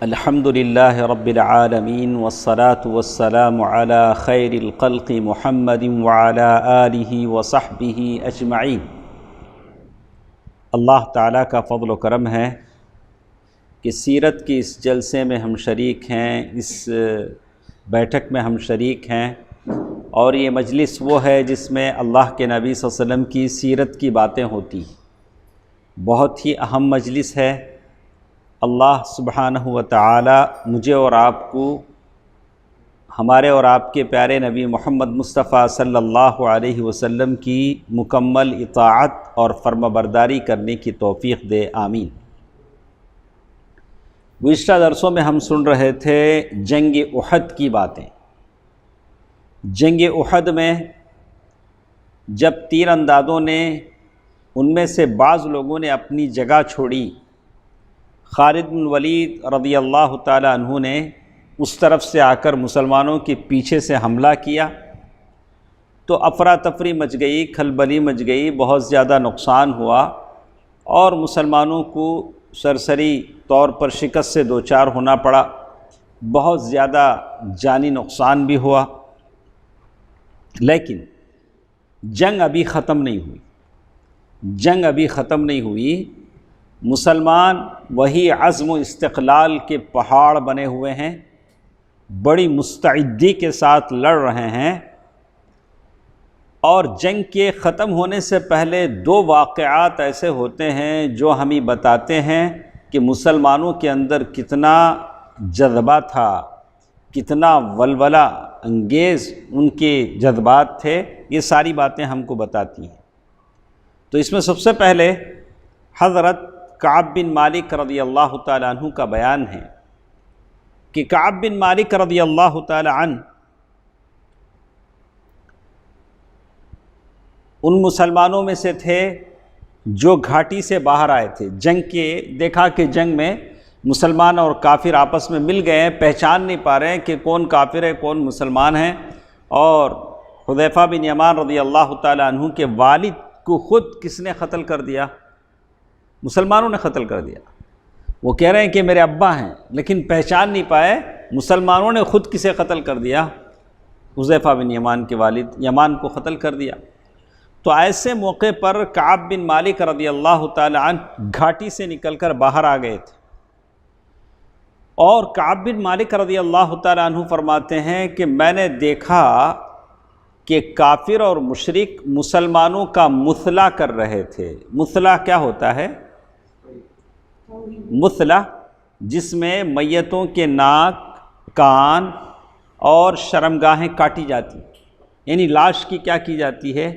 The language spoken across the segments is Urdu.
الحمد للہ رب العالمین والصلاة والسلام علی خیر الخلق محمد وعلی آلہ وصحبہ اجمعین۔ اللہ تعالیٰ کا فضل و کرم ہے کہ سیرت کی اس جلسے میں ہم شریک ہیں، اس بیٹھک میں ہم شریک ہیں، اور یہ مجلس وہ ہے جس میں اللہ کے نبی صلی اللہ علیہ وسلم کی سیرت کی باتیں ہوتی۔ بہت ہی اہم مجلس ہے۔ اللہ سبحانہ و تعالی مجھے اور آپ کو ہمارے اور آپ کے پیارے نبی محمد مصطفیٰ صلی اللہ علیہ وسلم کی مکمل اطاعت اور فرمانبرداری کرنے کی توفیق دے، آمین۔ گزشتہ درسوں میں ہم سن رہے تھے جنگ احد کی باتیں۔ جنگ احد میں جب تیر اندازوں نے ان میں سے بعض لوگوں نے اپنی جگہ چھوڑی، خالد بن ولید رضی اللہ تعالی عنہ نے اس طرف سے آ کر مسلمانوں کے پیچھے سے حملہ کیا تو افراتفری مچ گئی، کھلبلی مچ گئی، بہت زیادہ نقصان ہوا اور مسلمانوں کو سرسری طور پر شکست سے دوچار ہونا پڑا، بہت زیادہ جانی نقصان بھی ہوا۔ لیکن جنگ ابھی ختم نہیں ہوئی، جنگ ابھی ختم نہیں ہوئی۔ مسلمان وہی عزم و استقلال کے پہاڑ بنے ہوئے ہیں، بڑی مستعدی کے ساتھ لڑ رہے ہیں، اور جنگ کے ختم ہونے سے پہلے دو واقعات ایسے ہوتے ہیں جو ہمیں بتاتے ہیں کہ مسلمانوں کے اندر کتنا جذبہ تھا، کتنا ولولہ انگیز ان کے جذبات تھے۔ یہ ساری باتیں ہم کو بتاتی ہیں۔ تو اس میں سب سے پہلے حضرت کعب بن مالک رضی اللہ تعالی عنہ کا بیان ہے کہ کعب بن مالک رضی اللہ تعالی عنہ ان مسلمانوں میں سے تھے جو گھاٹی سے باہر آئے تھے جنگ کے۔ دیکھا کہ جنگ میں مسلمان اور کافر آپس میں مل گئے ہیں، پہچان نہیں پا رہے ہیں کہ کون کافر ہے کون مسلمان ہے، اور حذیفہ بن یمان رضی اللہ تعالی عنہ کے والد کو خود کس نے قتل کر دیا؟ مسلمانوں نے قتل کر دیا۔ وہ کہہ رہے ہیں کہ میرے ابا ہیں، لیکن پہچان نہیں پائے، مسلمانوں نے خود کسے قتل کر دیا؟ حذیفہ بن یمان کے والد یمان کو قتل کر دیا۔ تو ایسے موقع پر کعب بن مالک رضی اللہ تعالی عنہ گھاٹی سے نکل کر باہر آ گئے تھے، اور کعب بن مالک رضی اللہ تعالی عنہ فرماتے ہیں کہ میں نے دیکھا کہ کافر اور مشرک مسلمانوں کا مثلا کر رہے تھے۔ مثلا کیا ہوتا ہے؟ مثلا جس میں میتوں کے ناک، کان اور شرمگاہیں کاٹی جاتی، یعنی لاش کی کیا کی جاتی ہے؟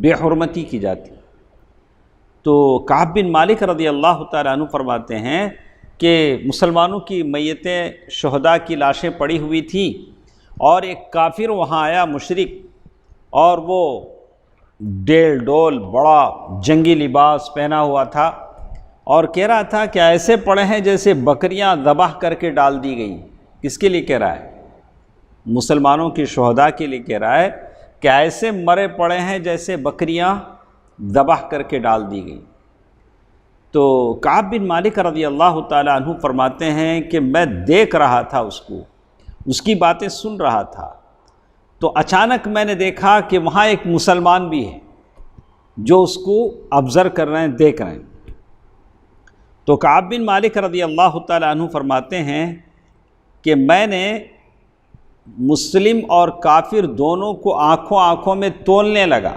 بے حرمتی کی جاتی۔ تو کعب بن مالک رضی اللہ تعالیٰ عنہ فرماتے ہیں کہ مسلمانوں کی میتیں، شہداء کی لاشیں پڑی ہوئی تھیں، اور ایک کافر وہاں آیا، مشرک، اور وہ ڈیل ڈول بڑا جنگی لباس پہنا ہوا تھا، اور کہہ رہا تھا کہ ایسے پڑے ہیں جیسے بکریاں ذبح کر کے ڈال دی گئی۔ کس کے لیے کہہ رہا ہے؟ مسلمانوں کی شہداء کے لیے کہہ رہا ہے کہ ایسے مرے پڑے ہیں جیسے بکریاں ذبح کر کے ڈال دی گئی۔ تو کعب بن مالک رضی اللہ تعالیٰ عنہ فرماتے ہیں کہ میں دیکھ رہا تھا اس کو، اس کی باتیں سن رہا تھا، تو اچانک میں نے دیکھا کہ وہاں ایک مسلمان بھی ہے جو اس کو آبزرو کر رہے ہیں، دیکھ رہے ہیں۔ تو کعب بن مالک رضی اللہ تعالیٰ عنہ فرماتے ہیں کہ میں نے مسلم اور کافر دونوں کو آنکھوں میں تولنے لگا،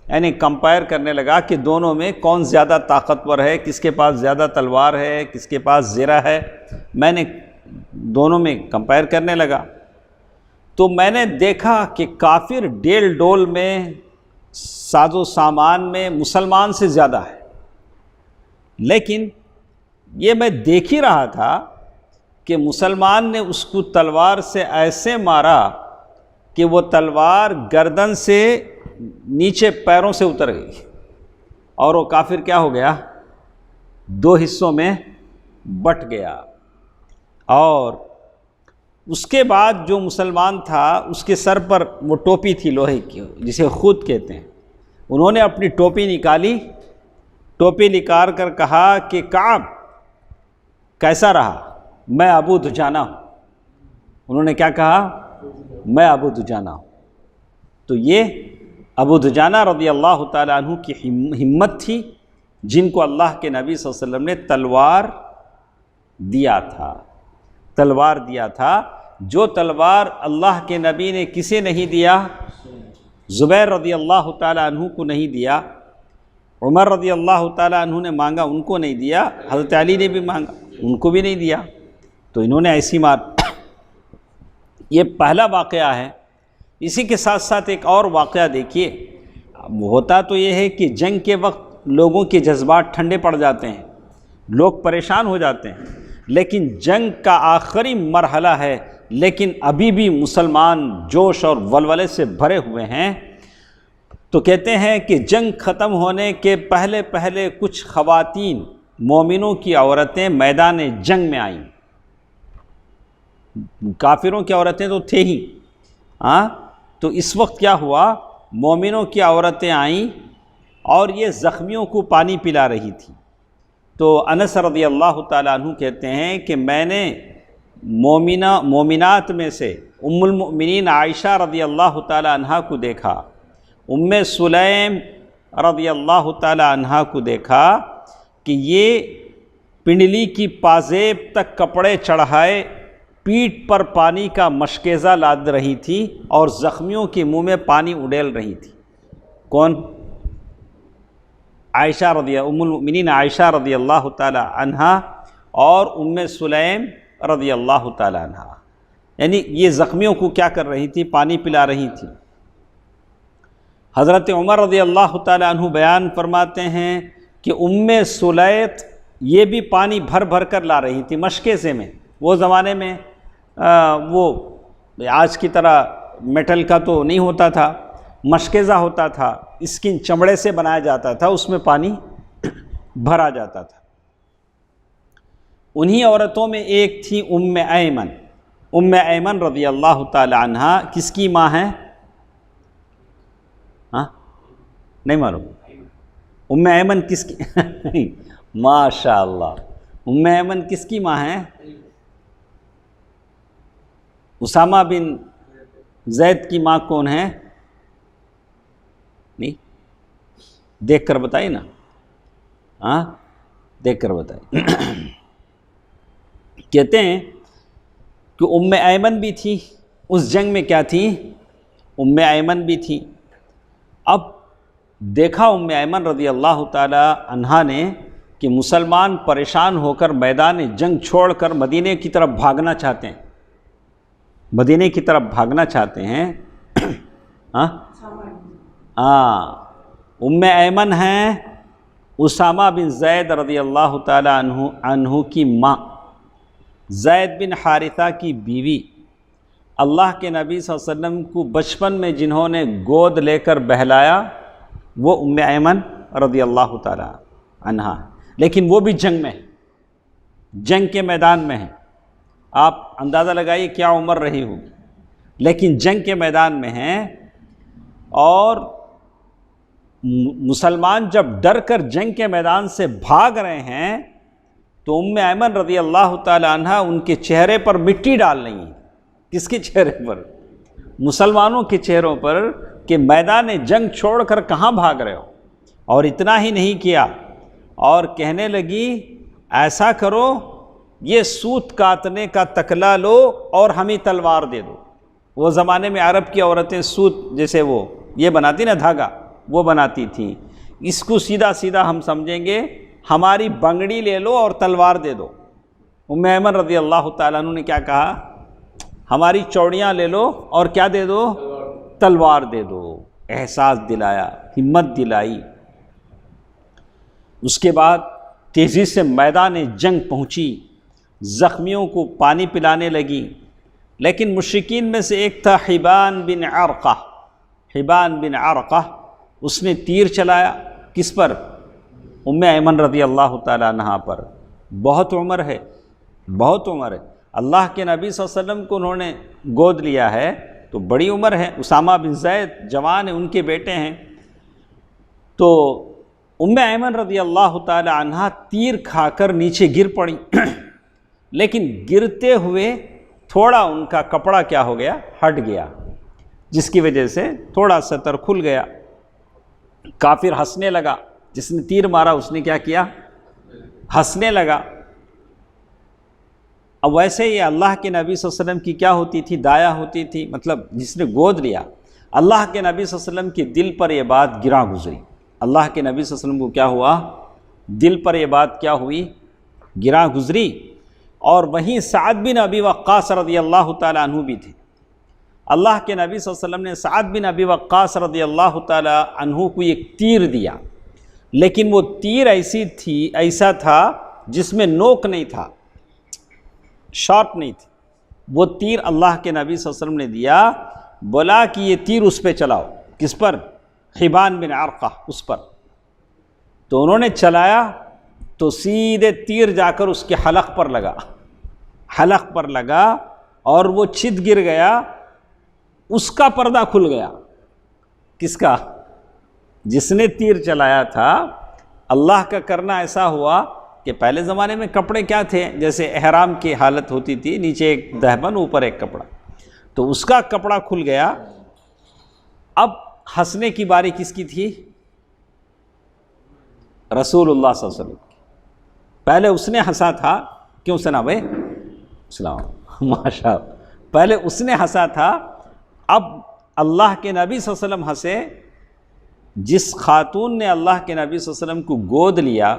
یعنی کمپائر کرنے لگا کہ دونوں میں کون زیادہ طاقتور ہے، کس کے پاس زیادہ تلوار ہے، کس کے پاس زرہ ہے۔ میں نے دونوں میں کمپائر کرنے لگا، تو میں نے دیکھا کہ کافر ڈیل ڈول میں، ساز و سامان میں مسلمان سے زیادہ ہے، لیکن یہ میں دیکھ ہی رہا تھا کہ مسلمان نے اس کو تلوار سے ایسے مارا کہ وہ تلوار گردن سے نیچے پیروں سے اتر گئی، اور وہ کافر کیا ہو گیا؟ دو حصوں میں بٹ گیا۔ اور اس کے بعد جو مسلمان تھا اس کے سر پر وہ ٹوپی تھی لوہے کی، جسے خود کہتے ہیں، انہوں نے اپنی ٹوپی نکالی، ٹوپی نکال کر کہا کہ کعب کیسا رہا؟ میں ابو دجانہ ہوں، انہوں نے کیا کہا؟ میں ابو دجانہ ہوں۔ تو یہ ابو دجانہ رضی اللہ تعالیٰ عنہ کی ہمت تھی، جن کو اللہ کے نبی صلی اللہ علیہ وسلم نے تلوار دیا تھا، تلوار دیا تھا۔ جو تلوار اللہ کے نبی نے کسے نہیں دیا؟ زبیر رضی اللہ تعالیٰ عنہ کو نہیں دیا، عمر رضی اللہ تعالیٰ عنہ نے مانگا، ان کو نہیں دیا، حضرت علی نے بھی مانگا، ان کو بھی نہیں دیا، تو انہوں نے ایسی مار۔ یہ پہلا واقعہ ہے۔ اسی کے ساتھ ساتھ ایک اور واقعہ دیکھیے، ہوتا تو یہ ہے کہ جنگ کے وقت لوگوں کے جذبات ٹھنڈے پڑ جاتے ہیں، لوگ پریشان ہو جاتے ہیں، لیکن جنگ کا آخری مرحلہ ہے، لیکن ابھی بھی مسلمان جوش اور ولولے سے بھرے ہوئے ہیں۔ تو کہتے ہیں کہ جنگ ختم ہونے کے پہلے پہلے کچھ خواتین مومنوں کی عورتیں میدان جنگ میں آئیں۔ کافروں کی عورتیں تو تھے ہی، تو اس وقت کیا ہوا، مومنوں کی عورتیں آئیں اور یہ زخمیوں کو پانی پلا رہی تھی۔ تو انس رضی اللہ تعالیٰ عنہ کہتے ہیں کہ میں نے مومنات میں سے ام المؤمنین عائشہ رضی اللہ تعالیٰ عنہ کو دیکھا، ام سلیم رضی اللہ تعالیٰ عنہ کو دیکھا کہ یہ پنڈلی کی پازیب تک کپڑے چڑھائے پیٹھ پر پانی کا مشکیزہ لاد رہی تھی اور زخمیوں کے منہ میں پانی اڈیل رہی تھی۔ کون؟ عائشہ ام المؤمنین عائشہ رضی اللہ تعالی عنہا اور ام سلیم رضی اللہ تعالی عنہا، یعنی یہ زخمیوں کو کیا کر رہی تھی؟ پانی پلا رہی تھی۔ حضرت عمر رضی اللہ تعالی عنہ بیان فرماتے ہیں کہ ام سلیت یہ بھی پانی بھر بھر کر لا رہی تھی مشکیزے میں۔ وہ زمانے میں وہ آج کی طرح میٹل کا تو نہیں ہوتا تھا، مشکیزہ ہوتا تھا، اسکن چمڑے سے بنایا جاتا تھا، اس میں پانی بھرا جاتا تھا۔ انہی عورتوں میں ایک تھی ام ایمن۔ ام ایمن رضی اللہ تعالی عنہ کس کی ماں ہے؟ نہیں معلوم؟ ام ایمن کس کی؟ ماشاء اللہ، ام ایمن کس کی ماں ہے؟ اسامہ بن زید کی ماں کون ہے؟ نہیں دیکھ کر بتائیے نا، دیکھ کر بتائیے۔ کہتے ہیں کہ ام ایمن بھی تھی اس جنگ میں، کیا تھی؟ ام ایمن بھی تھی۔ اب دیکھا ام ایمن رضی اللہ تعالی عنہا نے کہ مسلمان پریشان ہو کر میدان جنگ چھوڑ کر مدینے کی طرف بھاگنا چاہتے ہیں، مدینے کی طرف بھاگنا چاہتے ہیں۔ ام ایمن ہیں اسامہ بن زید رضی اللہ تعالی عنہ کی ماں، زید بن حارثہ کی بیوی، اللہ کے نبی صلی اللہ علیہ وسلم کو بچپن میں جنہوں نے گود لے کر بہلایا وہ ام ایمن رضی اللہ تعالی عنہ، لیکن وہ بھی جنگ میں ہے، جنگ کے میدان میں ہیں۔ آپ اندازہ لگائیے کیا عمر رہی ہوگی، لیکن جنگ کے میدان میں ہیں۔ اور مسلمان جب ڈر کر جنگ کے میدان سے بھاگ رہے ہیں تو ام ایمن رضی اللہ تعالی عنہ ان کے چہرے پر مٹی ڈال رہی ہیں۔ کس کے چہرے پر؟ مسلمانوں کے چہروں پر، کہ میدان جنگ چھوڑ کر کہاں بھاگ رہے ہو۔ اور اتنا ہی نہیں کیا، اور کہنے لگی ایسا کرو یہ سوت کاٹنے کا تکلا لو اور ہمیں تلوار دے دو۔ وہ زمانے میں عرب کی عورتیں سوت جیسے وہ یہ بناتی نا دھاگا، وہ بناتی تھیں، اس کو سیدھا سیدھا ہم سمجھیں گے ہماری بنگڑی لے لو اور تلوار دے دو۔ ام ایمن رضی اللہ تعالیٰ عنہ نے کیا کہا؟ ہماری چوڑیاں لے لو اور کیا دے دو؟ تلوار دے دو۔ احساس دلایا، ہمت دلائی۔ اس کے بعد تیزی سے میدان جنگ پہنچی، زخمیوں کو پانی پلانے لگی۔ لیکن مشرکین میں سے ایک تھا حبان بن عرقہ، حبان بن عرقہ، اس نے تیر چلایا کس پر؟ ام ایمن رضی اللہ تعالیٰ عنہا پر۔ بہت عمر ہے، بہت عمر ہے، اللہ کے نبی صلی اللہ علیہ وسلم کو انہوں نے گود لیا ہے تو بڑی عمر ہے۔ اسامہ بن زید جوان ہیں، ان کے بیٹے ہیں۔ تو ام ایمن رضی اللہ تعالی عنہا تیر کھا کر نیچے گر پڑی، لیکن گرتے ہوئے تھوڑا ان کا کپڑا کیا ہو گیا، ہٹ گیا، جس کی وجہ سے تھوڑا سطر کھل گیا۔ کافر ہنسنے لگا، جس نے تیر مارا اس نے کیا کیا، ہنسنے لگا۔ اب ویسے یہ اللہ کے نبی صلی اللہ علیہ وسلم کی کیا ہوتی تھی، دایا ہوتی تھی، مطلب جس نے گود لیا، اللہ کے نبی صلی اللہ علیہ وسلم کے دل پر یہ بات گراں گزری۔ اللہ کے نبی صلی اللہ علیہ وسلم کو کیا ہوا، دل پر یہ بات کیا ہوئی، گراں گزری۔ اور وہیں سعد بن ابی وقاص رضی اللہ تعالی عنہ بھی تھے۔ اللہ کے نبی صلی اللہ علیہ وسلم نے سعد بن ابی وقاص رضی اللہ تعالی عنہ کو ایک تیر دیا، لیکن وہ تیر ایسا تھا جس میں نوک نہیں تھا، شارپ نہیں تھی۔ وہ تیر اللہ کے نبی صلی اللہ علیہ وسلم نے دیا، بولا کہ یہ تیر اس پہ چلاؤ، کس پر، حبان بن عرقہ، اس پر۔ تو انہوں نے چلایا تو سیدھے تیر جا کر اس کے حلق پر لگا، حلق پر لگا اور وہ چت گر گیا، اس کا پردہ کھل گیا۔ کس کا، جس نے تیر چلایا تھا۔ اللہ کا کرنا ایسا ہوا کہ پہلے زمانے میں کپڑے کیا تھے، جیسے احرام کی حالت ہوتی تھی، نیچے ایک دہبن اوپر ایک کپڑا، تو اس کا کپڑا کھل گیا۔ اب ہنسنے کی باری کس کی تھی، رسول اللہ صلی اللہ علیہ وسلم۔ پہلے اس نے ہنسا تھا، کیوں سنا بھائی، اسلام ماشاء اللہ، پہلے اس نے ہنسا تھا، اب اللہ کے نبی صلی اللہ علیہ وسلم ہنسے۔ جس خاتون نے اللہ کے نبی صلی اللہ علیہ وسلم کو گود لیا،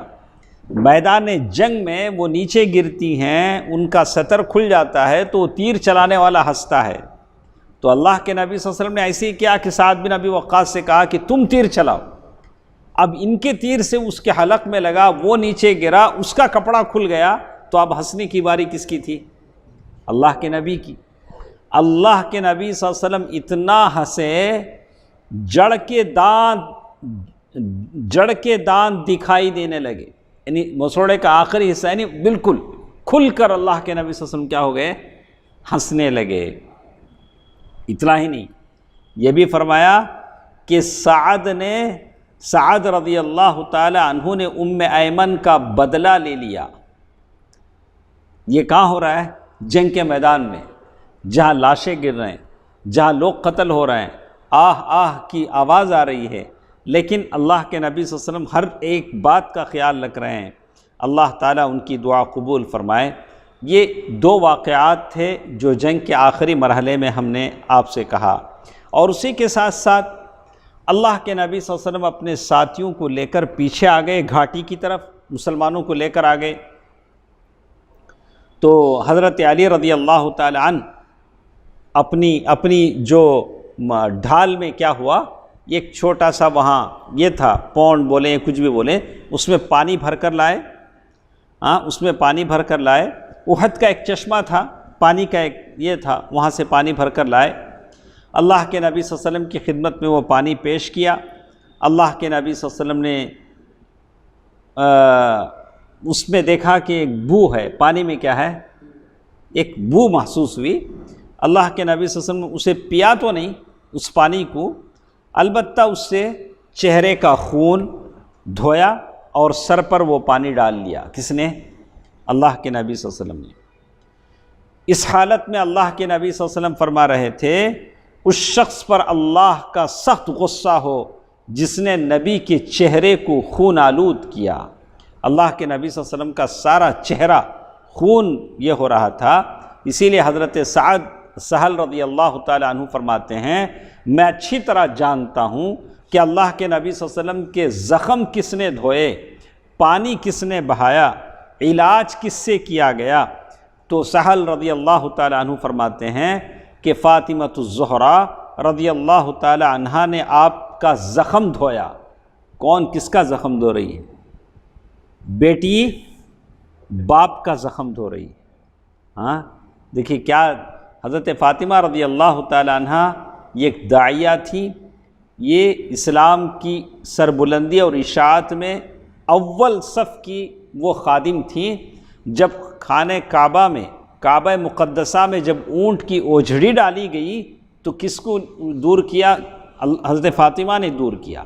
میدان جنگ میں وہ نیچے گرتی ہیں، ان کا سطر کھل جاتا ہے تو تیر چلانے والا ہنستا ہے۔ تو اللہ کے نبی صلی اللہ علیہ وسلم نے ایسے ہی کیا کہ سعد بن ابی وقاص سے کہا کہ تم تیر چلاؤ۔ اب ان کے تیر سے اس کے حلق میں لگا، وہ نیچے گرا، اس کا کپڑا کھل گیا، تو اب ہنسنے کی باری کس کی تھی، اللہ کے نبی کی۔ اللہ کے نبی صلی اللہ علیہ وسلم اتنا ہنسے، جڑ کے دانت دکھائی دینے لگے، یعنی مسوڑے کا آخری حصہ یعنی بالکل کھل کر اللہ کے نبی صلی اللہ علیہ وسلم کیا ہو گئے، ہنسنے لگے۔ اتنا ہی نہیں، یہ بھی فرمایا کہ سعد رضی اللہ تعالی عنہ نے ام ایمن کا بدلہ لے لیا۔ یہ کہاں ہو رہا ہے، جنگ کے میدان میں، جہاں لاشیں گر رہے ہیں، جہاں لوگ قتل ہو رہے ہیں، آہ آہ کی آواز آ رہی ہے، لیکن اللہ کے نبی صلی اللہ علیہ وسلم ہر ایک بات کا خیال رکھ رہے ہیں۔ اللہ تعالیٰ ان کی دعا قبول فرمائے۔ یہ دو واقعات تھے جو جنگ کے آخری مرحلے میں ہم نے آپ سے کہا، اور اسی کے ساتھ ساتھ اللہ کے نبی صلی اللہ علیہ وسلم اپنے ساتھیوں کو لے کر پیچھے آ گئے گھاٹی کی طرف، مسلمانوں کو لے کر آ گئے۔ تو حضرت علی رضی اللہ تعالی عنہ اپنی جو ڈھال میں کیا ہوا، ایک چھوٹا سا وہاں یہ تھا، پونڈ بولیں کچھ بھی بولیں، اس میں پانی بھر کر لائے، اس میں پانی بھر کر لائے۔ احد کا ایک چشمہ تھا، پانی کا ایک یہ تھا، وہاں سے پانی بھر کر لائے۔ اللہ کے نبی صلی اللہ علیہ وسلم کی خدمت میں وہ پانی پیش کیا۔ اللہ کے نبی صلی اللہ علیہ وسلم نے اس میں دیکھا کہ ایک بو ہے، پانی میں کیا ہے، ایک بو محسوس ہوئی۔ اللہ کے نبی صلی اللہ علیہ وسلم نے اسے پیا تو نہیں اس پانی کو، البتہ اس سے چہرے کا خون دھویا اور سر پر وہ پانی ڈال لیا۔ کس نے، اللہ کے نبی صلی اللہ علیہ وسلم نے۔ اس حالت میں اللہ کے نبی صلی اللہ علیہ وسلم فرما رہے تھے، اس شخص پر اللہ کا سخت غصہ ہو جس نے نبی کے چہرے کو خون آلود کیا۔ اللہ کے نبی صلی اللہ علیہ وسلم کا سارا چہرہ خون یہ ہو رہا تھا، اسی لیے حضرت سہل رضی اللہ تعالی عنہ فرماتے ہیں، میں اچھی طرح جانتا ہوں کہ اللہ کے نبی صلی اللہ علیہ وسلم کے زخم کس نے دھوئے، پانی کس نے بہایا، علاج کس سے کیا گیا۔ تو سہل رضی اللہ تعالی عنہ فرماتے ہیں کہ فاطمۃ الزہرا رضی اللہ تعالی عنہا نے آپ کا زخم دھویا۔ کون کس کا زخم دھو رہی ہے؟ بیٹی باپ کا زخم دھو رہی ہے۔ دیکھیے کیا، حضرت فاطمہ رضی اللہ تعالی عنہا یہ ایک داعیہ تھی، یہ اسلام کی سربلندی اور اشاعت میں اول صف کی وہ خادم تھیں۔ جب خانہ کعبہ میں، کعبہ مقدسہ میں جب اونٹ کی اوجھڑی ڈالی گئی تو کس کو دور کیا؟ حضرت فاطمہ نے دور کیا۔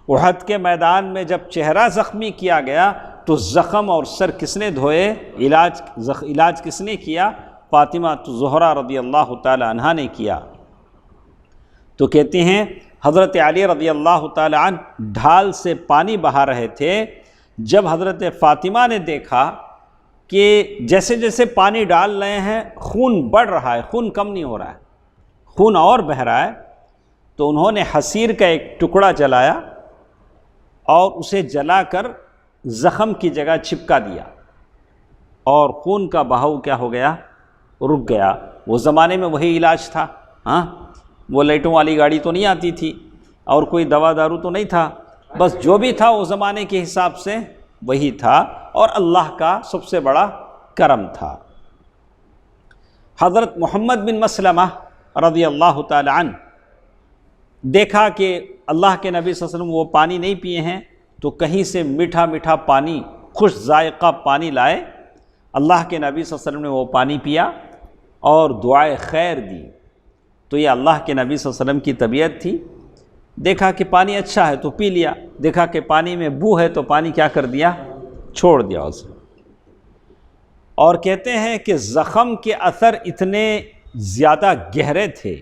احد کے میدان میں جب چہرہ زخمی کیا گیا تو زخم اور سر کس نے دھوئے؟ علاج کس نے کیا؟ فاطمہ زہرا رضی اللہ تعالی عنہ نے کیا۔ تو کہتے ہیں حضرت علی رضی اللہ تعالی عنہ ڈھال سے پانی بہا رہے تھے، جب حضرت فاطمہ نے دیکھا کہ جیسے جیسے پانی ڈال رہے ہیں خون بڑھ رہا ہے، خون کم نہیں ہو رہا ہے، خون اور بہہ رہا ہے، تو انہوں نے حصیر کا ایک ٹکڑا جلایا اور اسے جلا کر زخم کی جگہ چپکا دیا، اور خون کا بہاؤ کیا ہو گیا؟ رک گیا۔ وہ زمانے میں وہی علاج تھا، وہ لائٹوں والی گاڑی تو نہیں آتی تھی اور کوئی دوا دارو تو نہیں تھا، بس جو بھی تھا وہ زمانے کے حساب سے وہی تھا، اور اللہ کا سب سے بڑا کرم تھا۔ حضرت محمد بن مسلمہ رضی اللہ تعالی عنہ دیکھا کہ اللہ کے نبی صلی اللہ علیہ وسلم وہ پانی نہیں پیے ہیں، تو کہیں سے میٹھا میٹھا پانی، خوش ذائقہ پانی لائے، اللہ کے نبی صلی اللہ علیہ وسلم نے وہ پانی پیا اور دعائے خیر دی۔ تو یہ اللہ کے نبی صلی اللہ علیہ وسلم کی طبیعت تھی، دیکھا کہ پانی اچھا ہے تو پی لیا، دیکھا کہ پانی میں بو ہے تو پانی کیا کر دیا؟ چھوڑ دیا اسے۔ اور کہتے ہیں کہ زخم کے اثر اتنے زیادہ گہرے تھے،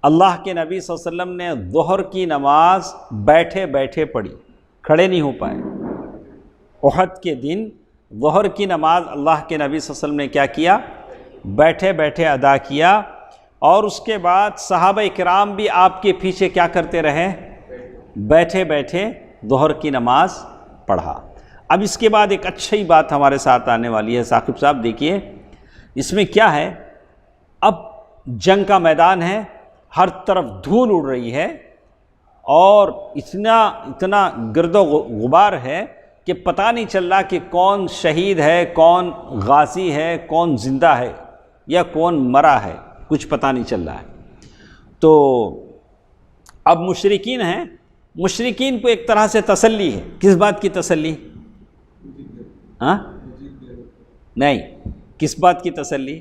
اللہ کے نبی صلی اللہ علیہ وسلم نے ظہر کی نماز بیٹھے بیٹھے پڑھی، کھڑے نہیں ہو پائے۔ احد کے دن ظہر کی نماز اللہ کے نبی صلی اللہ علیہ وسلم نے کیا کیا؟ بیٹھے بیٹھے ادا کیا، اور اس کے بعد صحابہ کرام بھی آپ کے پیچھے کیا کرتے رہے؟ بیٹھے بیٹھے ظہر کی نماز پڑھا۔ اب اس کے بعد ایک اچھی بات ہمارے ساتھ آنے والی ہے ثاقب صاحب، دیکھیے اس میں کیا ہے۔ اب جنگ کا میدان ہے، ہر طرف دھول اڑ رہی ہے، اور اتنا گرد و غبار ہے کہ پتہ نہیں چل رہا کہ کون شہید ہے، کون غازی ہے، کون زندہ ہے یا کون مرا ہے، کچھ پتہ نہیں چل رہا ہے۔ تو اب مشرکین ہیں، مشرکین کو ایک طرح سے تسلی ہے۔ کس بات کی تسلی؟ نہیں، کس بات کی تسلی؟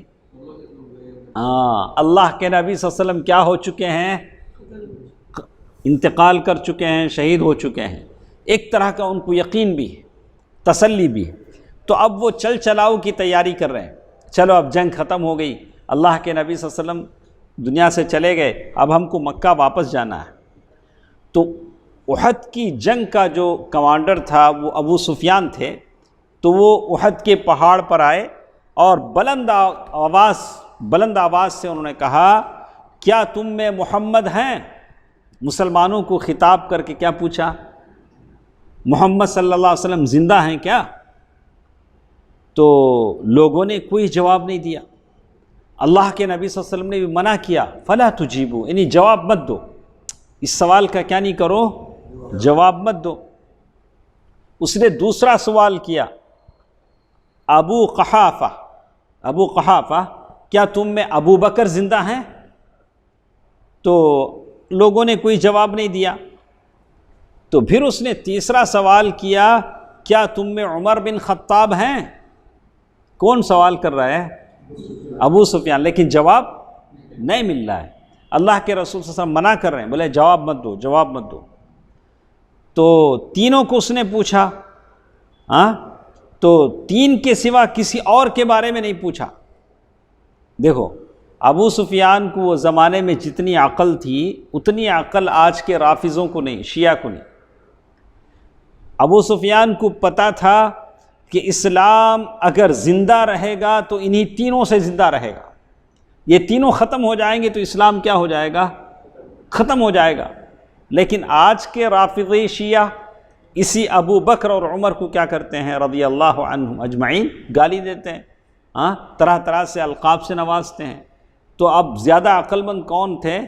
اللہ کے نبی صلی اللہ علیہ وسلم کیا ہو چکے ہیں؟ انتقال کر چکے ہیں، شہید ہو چکے ہیں۔ ایک طرح کا ان کو یقین بھی ہے، تسلی بھی ہے۔ تو اب وہ چل چلاؤ کی تیاری کر رہے ہیں، چلو اب جنگ ختم ہو گئی، اللہ کے نبی صلی اللہ علیہ وسلم دنیا سے چلے گئے، اب ہم کو مکہ واپس جانا ہے۔ تو احد کی جنگ کا جو کمانڈر تھا وہ ابو سفیان تھے، تو وہ احد کے پہاڑ پر آئے اور بلند آواز سے انہوں نے کہا، کیا تم میں محمد ہیں؟ مسلمانوں کو خطاب کر کے کیا پوچھا؟ محمد صلی اللہ علیہ وسلم زندہ ہیں کیا؟ تو لوگوں نے کوئی جواب نہیں دیا۔ اللہ کے نبی صلی اللہ علیہ وسلم نے بھی منع کیا، فلا تجیبو، یعنی جواب مت دو، اس سوال کا کیا نہیں کرو؟ جواب مت دو۔ اس نے دوسرا سوال کیا، ابو قحافہ کیا تم میں ابو بکر زندہ ہیں؟ تو لوگوں نے کوئی جواب نہیں دیا۔ تو پھر اس نے تیسرا سوال کیا، کیا تم میں عمر بن خطاب ہیں؟ کون سوال کر رہا ہے؟ ابو سفیان، لیکن جواب نہیں مل رہا ہے۔ اللہ کے رسول صلی اللہ علیہ وسلم منع کر رہے ہیں، بولے جواب مت دو، جواب مت دو۔ تو تینوں کو اس نے پوچھا، تو تین کے سوا کسی اور کے بارے میں نہیں پوچھا۔ دیکھو ابو سفیان کو وہ زمانے میں جتنی عقل تھی اتنی عقل آج کے رافضوں کو نہیں، شیعہ کو نہیں۔ ابو سفیان کو پتہ تھا کہ اسلام اگر زندہ رہے گا تو انہی تینوں سے زندہ رہے گا، یہ تینوں ختم ہو جائیں گے تو اسلام کیا ہو جائے گا؟ ختم ہو جائے گا۔ لیکن آج کے رافضی شیعہ اسی ابو بکر اور عمر کو کیا کرتے ہیں رضی اللہ عنہم اجمعین؟ گالی دیتے ہیں، طرح طرح سے القاب سے نوازتے ہیں۔ تو اب زیادہ عقل مند کون تھے؟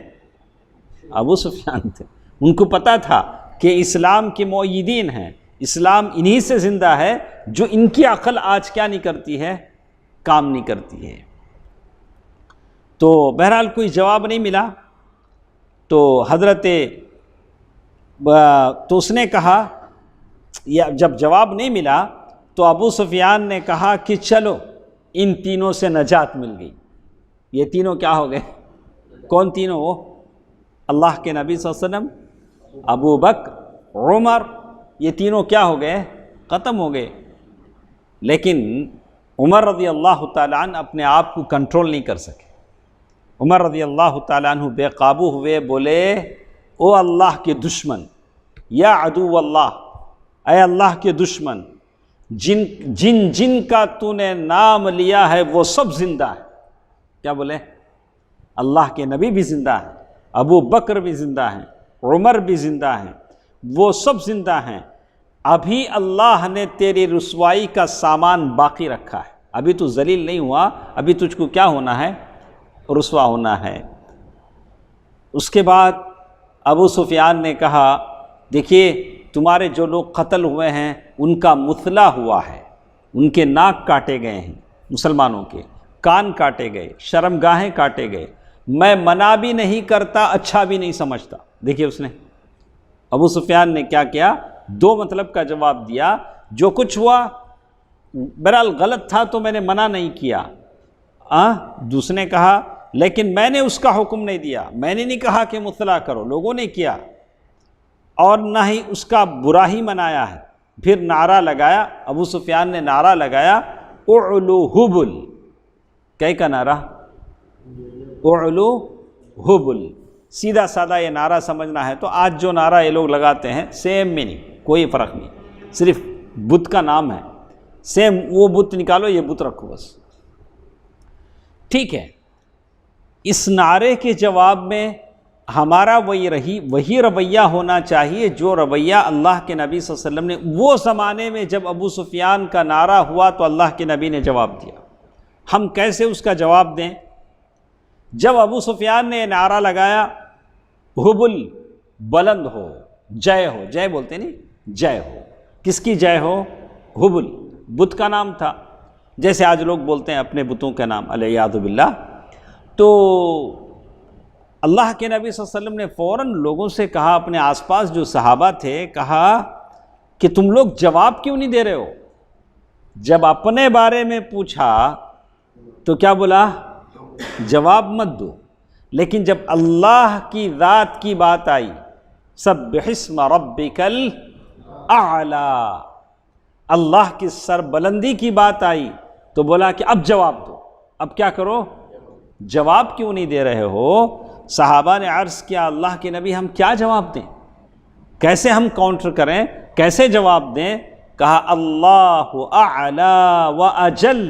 ابو سفیان تھے۔ ان کو پتہ تھا کہ اسلام کے مؤیدین ہیں، اسلام انہی سے زندہ ہے جو ان کی عقل آج کیا نہیں کرتی ہے؟ کام نہیں کرتی ہے۔ تو بہرحال کوئی جواب نہیں ملا۔ تو تو اس نے کہا، جب جواب نہیں ملا تو ابو سفیان نے کہا کہ چلو ان تینوں سے نجات مل گئی۔ یہ تینوں کیا ہو گئے؟ کون تینوں؟ وہ اللہ کے نبی صلی اللہ علیہ وسلم، ابو بکر، عمر، یہ تینوں کیا ہو گئے؟ ختم ہو گئے۔ لیکن عمر رضی اللہ تعالیٰ عنہ اپنے آپ کو کنٹرول نہیں کر سکے۔ عمر رضی اللہ تعالیٰ عنہ بے قابو ہوئے، بولے او اللہ کے دشمن، یا عدو اللہ، اے اللہ کے دشمن، جن کا تو نے نام لیا ہے وہ سب زندہ ہے۔ کیا بولے؟ اللہ کے نبی بھی زندہ ہیں، ابو بکر بھی زندہ ہیں، عمر بھی زندہ ہیں، وہ سب زندہ ہیں۔ ابھی اللہ نے تیری رسوائی کا سامان باقی رکھا ہے، ابھی تو ذلیل نہیں ہوا، ابھی تجھ کو کیا ہونا ہے؟ رسوا ہونا ہے۔ اس کے بعد ابو سفیان نے کہا دیکھیے تمہارے جو لوگ قتل ہوئے ہیں ان کا مثلا ہوا ہے، ان کے ناک کاٹے گئے ہیں، مسلمانوں کے کان کاٹے گئے، شرمگاہیں کاٹے گئے، میں منع بھی نہیں کرتا، اچھا بھی نہیں سمجھتا۔ دیکھیے اس نے، ابو سفیان نے کیا کیا؟ دو مطلب کا جواب دیا، جو کچھ ہوا بہرحال غلط تھا تو میں نے منع نہیں کیا۔ دوسرے نے کہا لیکن میں نے اس کا حکم نہیں دیا، میں نے نہیں کہا کہ مثلا کرو، لوگوں نے کیا، اور نہ ہی اس کا برا ہی منایا ہے۔ پھر نعرہ لگایا، ابو سفیان نے نعرہ لگایا اعلو حبل۔ کیا کا نعرہ؟ اعلو حبل۔ سیدھا سادہ یہ نعرہ سمجھنا ہے تو آج جو نعرہ یہ لوگ لگاتے ہیں سیم میننگ، کوئی فرق نہیں، صرف بت کا نام ہے، سیم وہ بت نکالو یہ بت رکھو بس، ٹھیک ہے۔ اس نعرے کے جواب میں ہمارا وہی رویہ ہونا چاہیے جو رویہ اللہ کے نبی صلی اللہ علیہ وسلم نے وہ زمانے میں جب ابو سفیان کا نعرہ ہوا تو اللہ کے نبی نے جواب دیا، ہم کیسے اس کا جواب دیں؟ جب ابو سفیان نے نعرہ لگایا حبل بلند ہو، جے ہو، جے بولتے نہیں، جے ہو، کس کی جے ہو؟ حبل، بت کا نام تھا، جیسے آج لوگ بولتے ہیں اپنے بتوں کا نام، علیہ باللہ۔ تو اللہ کے نبی صلی اللہ علیہ وسلم نے فوراً لوگوں سے کہا، اپنے آس پاس جو صحابہ تھے، کہا کہ تم لوگ جواب کیوں نہیں دے رہے ہو؟ جب اپنے بارے میں پوچھا تو کیا بولا؟ جواب مت دو، لیکن جب اللہ کی ذات کی بات آئی، سبح اسم ربک الاعلی، اللہ کی سربلندی کی بات آئی تو بولا کہ اب جواب دو۔ اب کیا کرو؟ جواب کیوں نہیں دے رہے ہو؟ صحابہ نے عرض کیا اللہ کے نبی ہم کیا جواب دیں، کیسے ہم کاؤنٹر کریں، کیسے جواب دیں؟ کہا اللہ اعلی و اجل،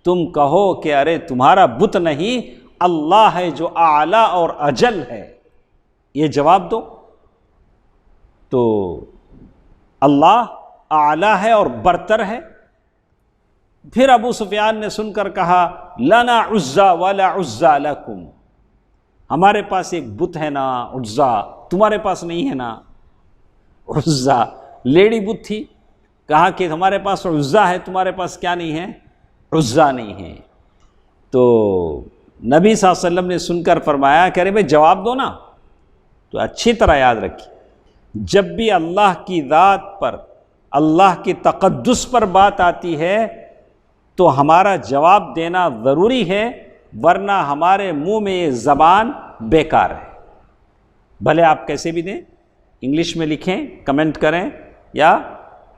تم کہو کہ ارے تمہارا بت نہیں، اللہ ہے جو اعلی اور اجل ہے، یہ جواب دو۔ تو اللہ اعلی ہے اور برتر ہے۔ پھر ابو سفیان نے سن کر کہا لنا عزا ولا عزا لکم، ہمارے پاس ایک بت ہے نا عزا، تمہارے پاس نہیں ہے نا۔ عزا لیڈی بت تھی، کہا کہ ہمارے پاس عزا ہے، تمہارے پاس کیا نہیں ہے؟ عزا نہیں ہے۔ تو نبی صلی اللہ علیہ وسلم نے سن کر فرمایا کہ ارے بھائی جواب دو نا۔ تو اچھی طرح یاد رکھیے، جب بھی اللہ کی ذات پر، اللہ کے تقدس پر بات آتی ہے تو ہمارا جواب دینا ضروری ہے، ورنہ ہمارے منہ میں یہ زبان بیکار ہے۔ بھلے آپ کیسے بھی دیں، انگلش میں لکھیں، کمنٹ کریں، یا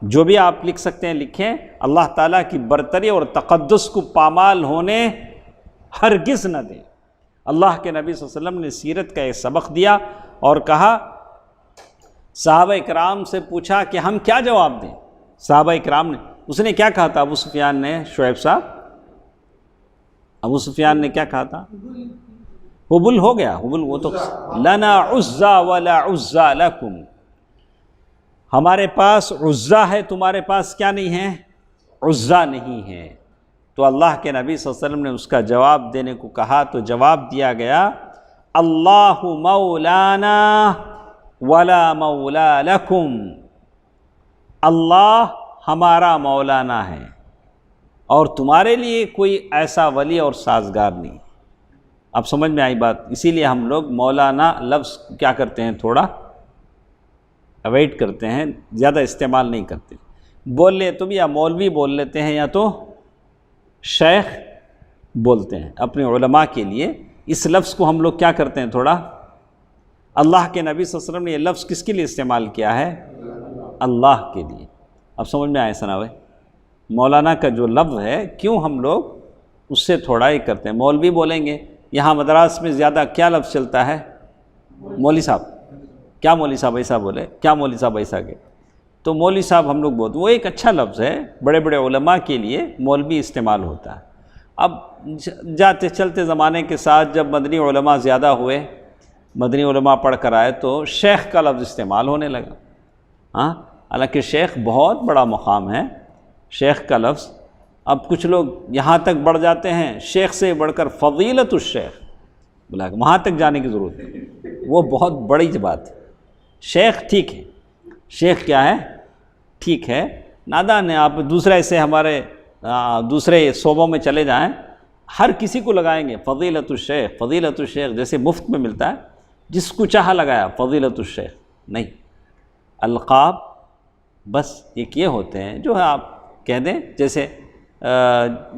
جو بھی آپ لکھ سکتے ہیں لکھیں، اللہ تعالیٰ کی برتری اور تقدس کو پامال ہونے ہرگز نہ دیں۔ اللہ کے نبی صلی اللہ علیہ وسلم نے سیرت کا ایک سبق دیا اور کہا، صحابہ اکرام سے پوچھا کہ ہم کیا جواب دیں؟ صحابہ اکرام نے، اس نے کیا کہا تھا ابو سفیان نے؟ شعیب صاحب، ابو سفیان نے کیا کہا تھا؟ حبل ہو گیا، حبل وہ تو لنا عزا ولا عزا لکم، ہمارے پاس عزا ہے، تمہارے پاس کیا نہیں ہے؟ عزا نہیں ہے۔ تو اللہ کے نبی صلی اللہ علیہ وسلم نے اس کا جواب دینے کو کہا تو جواب دیا گیا، اللہ مولانا ولا مولا لکم، اللہ ہمارا مولانا ہے اور تمہارے لیے کوئی ایسا ولی اور سازگار نہیں۔ اب سمجھ میں آئی بات؟ اسی لیے ہم لوگ مولانا لفظ کیا کرتے ہیں، تھوڑا اوائڈ کرتے ہیں، زیادہ استعمال نہیں کرتے۔ بول لے تم، یا مولوی بول لیتے ہیں یا تو شیخ بولتے ہیں اپنے علماء کے لیے۔ اس لفظ کو ہم لوگ کیا کرتے ہیں تھوڑا، اللہ کے نبی صلی اللہ علیہ وسلم نے یہ لفظ کس کے لیے استعمال کیا ہے؟ اللہ کے لیے۔ اب سمجھ میں آئے ثنا بھائی؟ مولانا کا جو لفظ ہے کیوں ہم لوگ اس سے تھوڑا ہی کرتے ہیں؟ مولوی بولیں گے، یہاں مدراس میں زیادہ کیا لفظ چلتا ہے؟ مولوی صاحب، کیا مولوی صاحب ایسا بولے، کیا مولوی صاحب ایسا کہ، تو مولوی صاحب ہم لوگ بولتے، وہ ایک اچھا لفظ ہے، بڑے بڑے علماء کے لیے مولوی استعمال ہوتا ہے۔ اب جاتے چلتے زمانے کے ساتھ جب مدنی علماء زیادہ ہوئے، مدنی علماء پڑھ کر آئے، تو شیخ کا لفظ استعمال ہونے لگا۔ ہاں، حالانکہ شیخ بہت بڑا مقام ہے، شیخ کا لفظ۔ اب کچھ لوگ یہاں تک بڑھ جاتے ہیں، شیخ سے بڑھ کر فضیلت الشیخ بلا، وہاں تک جانے کی ضرورت نہیں، وہ بہت بڑی بات ہے۔ شیخ ٹھیک ہے، شیخ کیا ہے؟ ٹھیک ہے، نادان ہے۔ آپ دوسرے سے ہمارے دوسرے صوبوں میں چلے جائیں، ہر کسی کو لگائیں گے فضیلت الشیخ، فضیلت الشیخ، جیسے مفت میں ملتا ہے، جس کو چاہا لگایا فضیلت الشیخ۔ نہیں، القاب بس ایک یہ ہوتے ہیں جو ہے آپ کہہ دیں، جیسے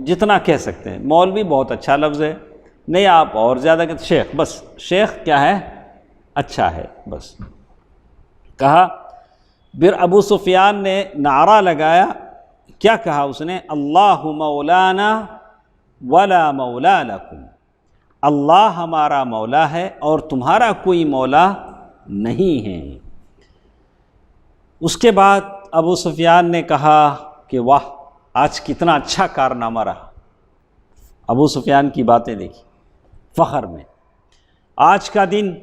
جتنا کہہ سکتے ہیں۔ مولوی بہت اچھا لفظ ہے، نہیں آپ اور زیادہ کہتے، شیخ، بس شیخ کیا ہے؟ اچھا ہے، بس کہا۔ پھر ابو سفیان نے نعرہ لگایا، کیا کہا اس نے؟ اللہ مولانا ولا مولا لکم، اللہ ہمارا مولا ہے اور تمہارا کوئی مولا نہیں ہے۔ اس کے بعد ابو سفیان نے کہا کہ واہ، آج کتنا اچھا کارنامہ رہا۔ ابو سفیان کی باتیں دیکھی، فخر میں، آج کا دن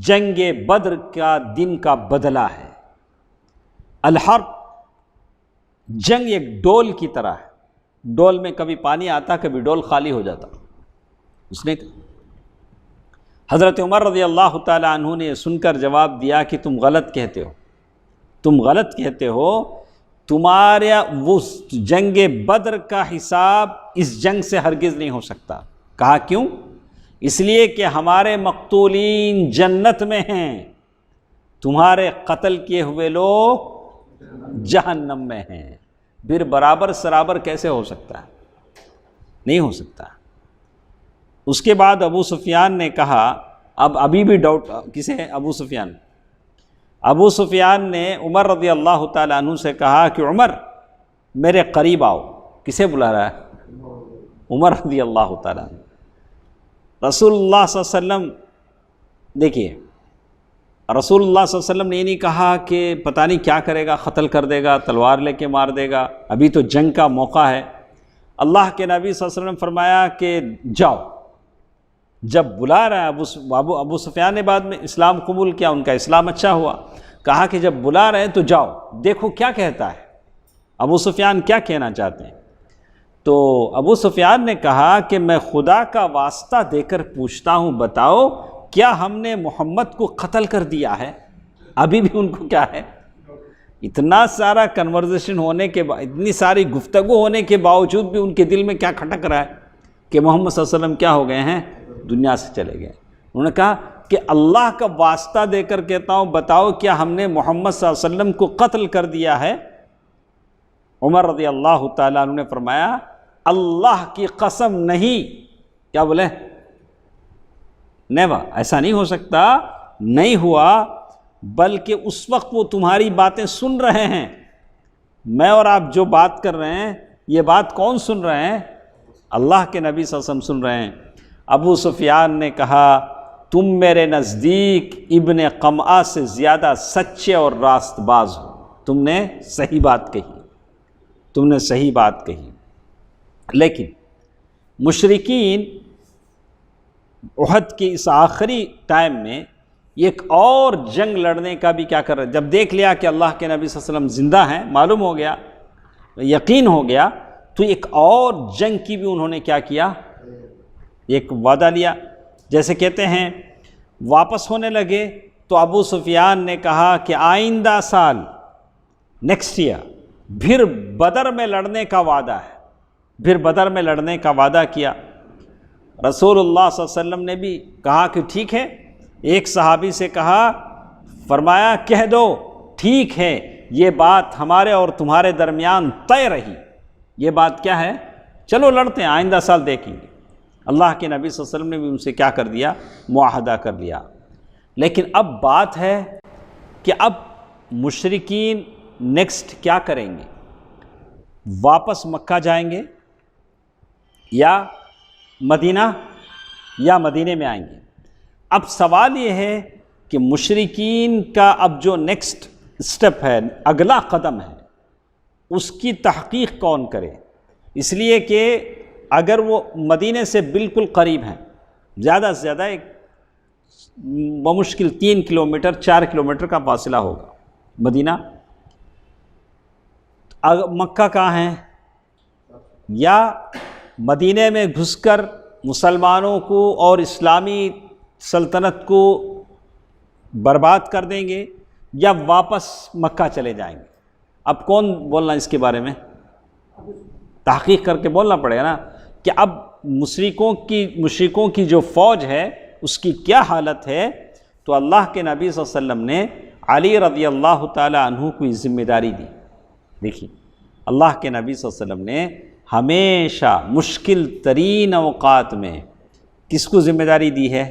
جنگ بدر کا دن کا بدلہ ہے۔ الحرب، جنگ ایک ڈول کی طرح ہے، ڈول میں کبھی پانی آتا، کبھی ڈول خالی ہو جاتا۔ اس نے حضرت عمر رضی اللہ تعالی عنہ نے سن کر جواب دیا کہ تم غلط کہتے ہو، تم غلط کہتے ہو، تمہارے وہ جنگ بدر کا حساب اس جنگ سے ہرگز نہیں ہو سکتا۔ کہا کیوں؟ اس لیے کہ ہمارے مقتولین جنت میں ہیں، تمہارے قتل کیے ہوئے لوگ جہنم میں ہیں۔ پھر برابر سرابر کیسے ہو سکتا ہے؟ نہیں ہو سکتا۔ اس کے بعد ابو سفیان نے کہا، ابھی بھی ڈاؤٹ کسے ہے؟ ابو سفیان۔ ابو سفیان نے عمر رضی اللہ تعالیٰ عنہ سے کہا کہ عمر میرے قریب آؤ۔ کسے بلا رہا ہے؟ عمر رضی اللہ تعالیٰ عنہ۔ رسول اللہ صلی اللہ علیہ وسلم، دیکھیے، رسول اللہ صلی اللہ علیہ وسلم نے یہ نہیں کہا کہ پتہ نہیں کیا کرے گا، قتل کر دے گا، تلوار لے کے مار دے گا، ابھی تو جنگ کا موقع ہے۔ اللہ کے نبی صلی اللہ علیہ وسلم نے فرمایا کہ جاؤ۔ جب بلا رہا ہے ابو سفیان نے بعد میں اسلام قبول کیا، ان کا اسلام اچھا ہوا، کہا کہ جب بلا رہے ہیں تو جاؤ، دیکھو کیا کہتا ہے، ابو سفیان کیا کہنا چاہتے ہیں۔ تو ابو سفیان نے کہا کہ میں خدا کا واسطہ دے کر پوچھتا ہوں، بتاؤ کیا ہم نے محمد کو قتل کر دیا ہے؟ ابھی بھی ان کو کیا ہے؟ اتنا سارا کنورزیشن ہونے کے بعد، اتنی ساری گفتگو ہونے کے باوجود بھی ان کے دل میں کیا کھٹک رہا ہے کہ محمد صلی اللہ علیہ وسلم کیا ہو گئے ہیں؟ دنیا سے چلے گئے۔ انہوں نے کہا کہ اللہ کا واسطہ دے کر کہتا ہوں، بتاؤ کیا ہم نے محمد صلی اللہ علیہ وسلم کو قتل کر دیا ہے؟ عمر رضی اللہ تعالیٰ عنہ نے فرمایا، اللہ کی قسم نہیں۔ کیا بولے؟ نیور، ایسا نہیں ہو سکتا، نہیں ہوا، بلکہ اس وقت وہ تمہاری باتیں سن رہے ہیں۔ میں اور آپ جو بات کر رہے ہیں، یہ بات کون سن رہے ہیں؟ اللہ کے نبی صلی اللہ علیہ وسلم سن رہے ہیں۔ ابو سفیان نے کہا، تم میرے نزدیک ابن قمعہ سے زیادہ سچے اور راست باز ہو، تم نے صحیح بات کہی، تم نے صحیح بات کہی۔ لیکن مشرکین احد کے اس آخری ٹائم میں ایک اور جنگ لڑنے کا بھی کیا کر رہے، جب دیکھ لیا کہ اللہ کے نبی صلی اللہ علیہ وسلم زندہ ہیں، معلوم ہو گیا، یقین ہو گیا، تو ایک اور جنگ کی بھی انہوں نے کیا کیا، ایک وعدہ لیا۔ جیسے کہتے ہیں واپس ہونے لگے تو ابو سفیان نے کہا کہ آئندہ سال، نیکسٹ ایئر، پھر بدر میں لڑنے کا وعدہ ہے، پھر بدر میں لڑنے کا وعدہ کیا۔ رسول اللہ صلی اللہ علیہ وسلم نے بھی کہا کہ ٹھیک ہے، ایک صحابی سے کہا، فرمایا کہہ دو ٹھیک ہے، یہ بات ہمارے اور تمہارے درمیان طے رہی، یہ بات کیا ہے، چلو لڑتے ہیں، آئندہ سال دیکھیں گے۔ اللہ کے نبی صلی اللہ علیہ وسلم نے بھی ان سے کیا کر دیا، معاہدہ کر لیا۔ لیکن اب بات ہے کہ اب مشرکین نیکسٹ کیا کریں گے؟ واپس مکہ جائیں گے یا مدینہ میں آئیں گے؟ اب سوال یہ ہے کہ مشرکین کا اب جو نیکسٹ سٹیپ ہے، اگلا قدم ہے، اس کی تحقیق کون کرے؟ اس لیے کہ اگر وہ مدینے سے بالکل قریب ہیں، زیادہ سے زیادہ ایک بمشکل 3 کلومیٹر 4 کلومیٹر کا فاصلہ ہوگا مدینہ، مکہ کہاں ہے؟ یا مدینے میں گھس کر مسلمانوں کو اور اسلامی سلطنت کو برباد کر دیں گے یا واپس مکہ چلے جائیں گے؟ اب کون بولنا اس کے بارے میں؟ تحقیق کر کے بولنا پڑے گا نا کہ اب مشرکوں کی جو فوج ہے اس کی کیا حالت ہے۔ تو اللہ کے نبی صلی اللہ علیہ وسلم نے علی رضی اللہ تعالی عنہ کو ذمہ داری دی۔ دیکھیے اللہ کے نبی صلی اللہ علیہ وسلم نے ہمیشہ مشکل ترین اوقات میں کس کو ذمہ داری دی ہے؟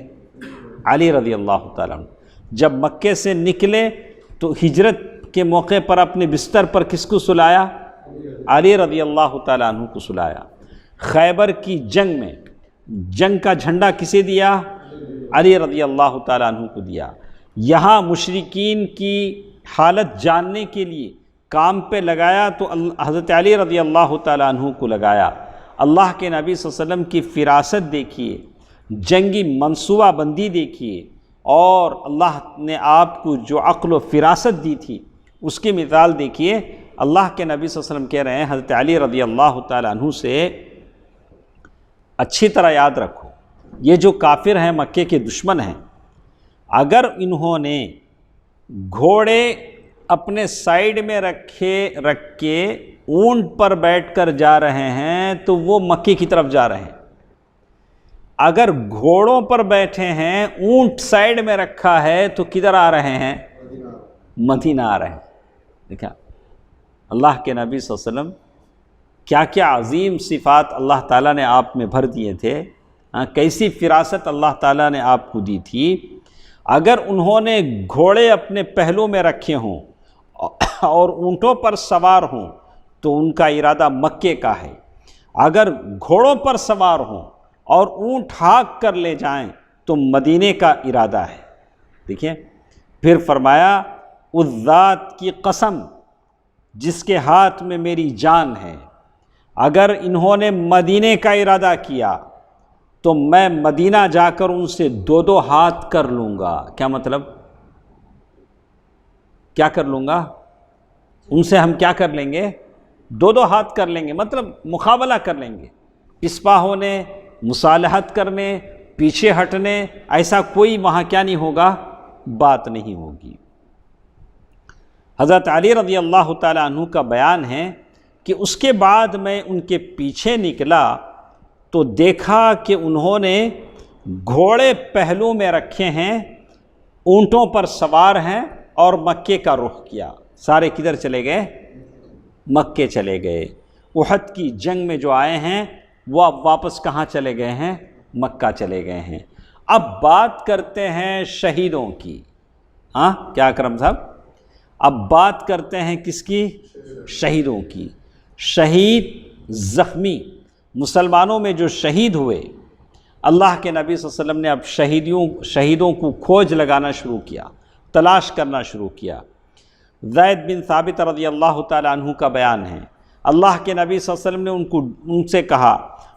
علی رضی اللہ تعالی عنہ۔ جب مکے سے نکلے تو ہجرت کے موقع پر اپنے بستر پر کس کو سلایا؟ علی رضی اللہ تعالی عنہ کو سلایا۔ خیبر کی جنگ میں جنگ کا جھنڈا کسے دیا؟ علی رضی اللہ تعالی عنہ کو دیا۔ یہاں مشرکین کی حالت جاننے کے لیے کام پہ لگایا تو حضرت علی رضی اللہ تعالی عنہ کو لگایا۔ اللہ کے نبی صلی اللہ علیہ وسلم کی فراست دیکھیے، جنگی منصوبہ بندی دیکھیے، اور اللہ نے آپ کو جو عقل و فراست دی تھی اس کی مثال دیکھیے۔ اللہ کے نبی صلی اللہ علیہ وسلم کہہ رہے ہیں حضرت علی رضی اللہ تعالی عنہ سے اچھی طرح یاد رکھو، یہ جو کافر ہیں، مکے کے دشمن ہیں، اگر انہوں نے گھوڑے اپنے سائیڈ میں رکھ کے اونٹ پر بیٹھ کر جا رہے ہیں تو وہ مکے کی طرف جا رہے ہیں۔ اگر گھوڑوں پر بیٹھے ہیں، اونٹ سائیڈ میں رکھا ہے تو کدھر آ رہے ہیں؟ مدینہ آ رہے ہیں۔ دیکھا اللہ کے نبی صلی اللہ علیہ وسلم کیا کیا عظیم صفات اللہ تعالیٰ نے آپ میں بھر دیے تھے، کیسی فراست اللہ تعالیٰ نے آپ کو دی تھی۔ اگر انہوں نے گھوڑے اپنے پہلوں میں رکھے ہوں اور اونٹوں پر سوار ہوں تو ان کا ارادہ مکے کا ہے۔ اگر گھوڑوں پر سوار ہوں اور اونٹ ہاک کر لے جائیں تو مدینے کا ارادہ ہے۔ دیکھیں پھر فرمایا اس ذات کی قسم جس کے ہاتھ میں میری جان ہے، اگر انہوں نے مدینے کا ارادہ کیا تو میں مدینہ جا کر ان سے 2 ہاتھ کر لوں گا۔ کیا مطلب؟ کیا کر لوں گا؟ ان سے ہم کیا کر لیں گے؟ 2 ہاتھ کر لیں گے، مطلب مقابلہ کر لیں گے۔ پسپا ہونے، مصالحت کرنے، پیچھے ہٹنے، ایسا کوئی وہاں کیا نہیں ہوگا، بات نہیں ہوگی۔ حضرت علی رضی اللہ تعالیٰ عنہ کا بیان ہے کہ اس کے بعد میں ان کے پیچھے نکلا تو دیکھا کہ انہوں نے گھوڑے پہلو میں رکھے ہیں، اونٹوں پر سوار ہیں اور مکے کا رخ کیا۔ سارے کدھر چلے گئے؟ مکے چلے گئے۔ احد کی جنگ میں جو آئے ہیں وہ اب واپس کہاں چلے گئے ہیں؟ مکہ چلے گئے ہیں۔ اب بات کرتے ہیں شہیدوں کی۔ کیا اکرم صاحب؟ اب بات کرتے ہیں کس کی؟ شہیدوں کی۔ شہید، زخمی، مسلمانوں میں جو شہید ہوئے، اللہ کے نبی صلی اللہ علیہ وسلم نے اب شہیدوں کو کھوج لگانا شروع کیا، تلاش کرنا شروع کیا۔ زید بن ثابت رضی اللہ تعالی عنہ کا بیان ہے، اللہ کے نبی صلی اللہ علیہ وسلم نے ان سے کہا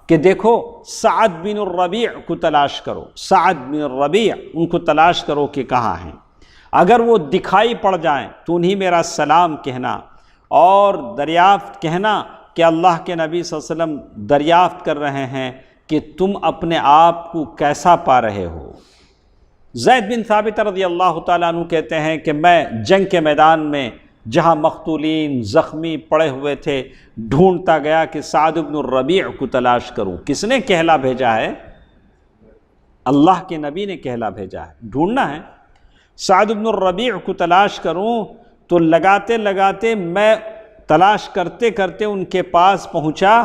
کہ دیکھو سعد بن الربیع کو تلاش کرو، سعد بن الربیع ان کو تلاش کرو کہ کہاں ہیں۔ اگر وہ دکھائی پڑ جائیں تو انہیں میرا سلام کہنا اور دریافت کہنا کہ اللہ کے نبی صلی اللہ علیہ وسلم دریافت کر رہے ہیں کہ تم اپنے آپ کو کیسا پا رہے ہو۔ زید بن ثابت رضی اللہ تعالیٰ عنہ کہتے ہیں کہ میں جنگ کے میدان میں جہاں مقتولین زخمی پڑے ہوئے تھے ڈھونڈتا گیا کہ سعد بن الربیع کو تلاش کروں۔ کس نے کہلا بھیجا ہے؟ اللہ کے نبی نے کہلا بھیجا ہے، ڈھونڈنا ہے۔ سعد بن الربیع کو تلاش کروں تو لگاتے لگاتے میں تلاش کرتے کرتے ان کے پاس پہنچا،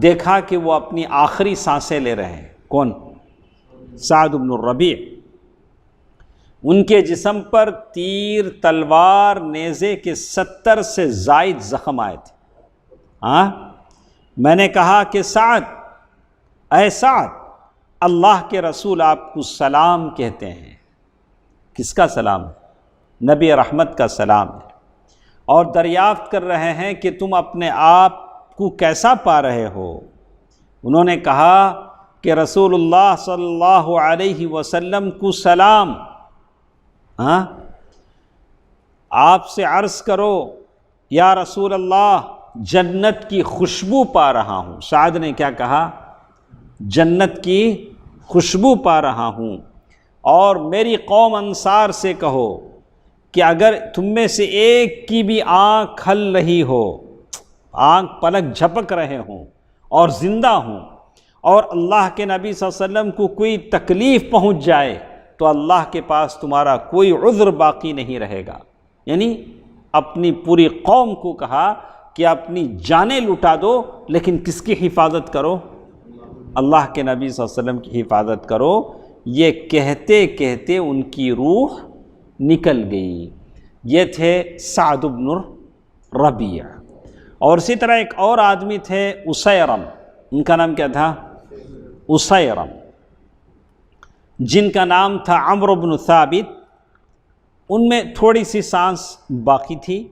دیکھا کہ وہ اپنی آخری سانسیں لے رہے ہیں۔ کون؟ سعد بن الربیع۔ ان کے جسم پر تیر، تلوار، نیزے کے 70 سے زائد زخم آئے تھے۔ میں نے کہا کہ سعد، اے سعد، اللہ کے رسول آپ کو سلام کہتے ہیں۔ کس کا سلام؟ نبی رحمت کا سلام ہے، اور دریافت کر رہے ہیں کہ تم اپنے آپ کو کیسا پا رہے ہو۔ انہوں نے کہا کہ رسول اللہ صلی اللہ علیہ وسلم کو سلام، آپ سے عرض کرو یا رسول اللہ، جنت کی خوشبو پا رہا ہوں۔ سعد نے کیا کہا؟ جنت کی خوشبو پا رہا ہوں، اور میری قوم انصار سے کہو کہ اگر تم میں سے ایک کی بھی آنکھ کھل رہی ہو، آنکھ پلک جھپک رہے ہوں اور زندہ ہوں، اور اللہ کے نبی صلی اللہ علیہ وسلم کو کوئی تکلیف پہنچ جائے، تو اللہ کے پاس تمہارا کوئی عذر باقی نہیں رہے گا۔ یعنی اپنی پوری قوم کو کہا کہ اپنی جانیں لٹا دو، لیکن کس کی حفاظت کرو؟ اللہ کے نبی صلی اللہ علیہ وسلم کی حفاظت کرو۔ یہ کہتے کہتے ان کی روح نکل گئی۔ یہ تھے سعد بن ربیع۔ اور اسی طرح ایک اور آدمی تھے اسیرم، ان کا نام کیا تھا؟ اسیرم، جن کا نام تھا عمرو بن ثابت۔ ان میں تھوڑی سی سانس باقی تھی۔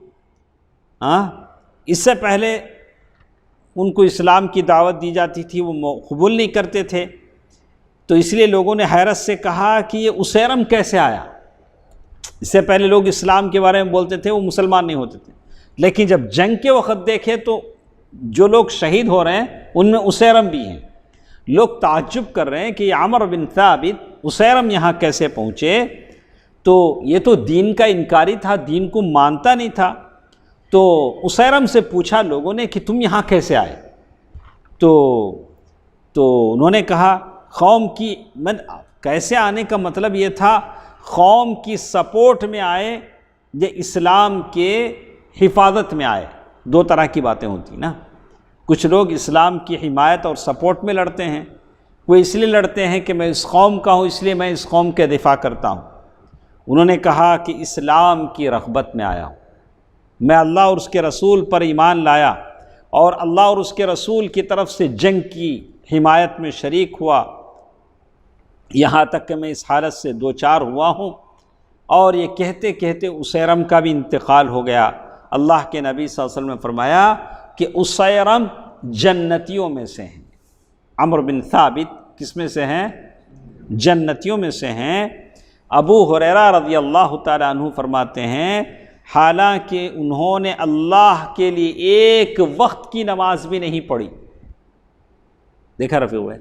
اس سے پہلے ان کو اسلام کی دعوت دی جاتی تھی، وہ قبول نہیں کرتے تھے، تو اس لیے لوگوں نے حیرت سے کہا کہ یہ اسیرم کیسے آیا؟ اس سے پہلے لوگ اسلام کے بارے میں بولتے تھے، وہ مسلمان نہیں ہوتے تھے، لیکن جب جنگ کے وقت دیکھے تو جو لوگ شہید ہو رہے ہیں ان میں اسیرم بھی ہیں۔ لوگ تعجب کر رہے ہیں کہ یہ عمرو بن ثابت، اسیرم یہاں کیسے پہنچے؟ تو یہ تو دین کا انکاری تھا، دین کو مانتا نہیں تھا۔ تو اسیرم سے پوچھا لوگوں نے کہ تم یہاں کیسے آئے؟ تو انہوں نے کہا قوم کی کیسے آنے کا مطلب یہ تھا قوم کی سپورٹ میں آئے یا اسلام کے حفاظت میں آئے۔ دو طرح کی باتیں ہوتی نا، کچھ لوگ اسلام کی حمایت اور سپورٹ میں لڑتے ہیں، کوئی اس لیے لڑتے ہیں کہ میں اس قوم کا ہوں اس لیے میں اس قوم کے دفاع کرتا ہوں۔ انہوں نے کہا کہ اسلام کی رغبت میں آیا ہوں، میں اللہ اور اس کے رسول پر ایمان لایا، اور اللہ اور اس کے رسول کی طرف سے جنگ کی حمایت میں شریک ہوا، یہاں تک کہ میں اس حالت سے دوچار ہوا ہوں۔ اور یہ کہتے کہتے اسیرم کا بھی انتقال ہو گیا۔ اللہ کے نبی صلی اللہ علیہ وسلم نے فرمایا کہ اسیرم جنتیوں میں سے ہیں۔ عمرو بن ثابت کس میں سے ہیں؟ جنتیوں میں سے ہیں۔ ابو ہریرہ رضی اللہ تعالی عنہ فرماتے ہیں حالانکہ انہوں نے اللہ کے لیے ایک وقت کی نماز بھی نہیں پڑھی۔ دیکھا رفیع ہوئے،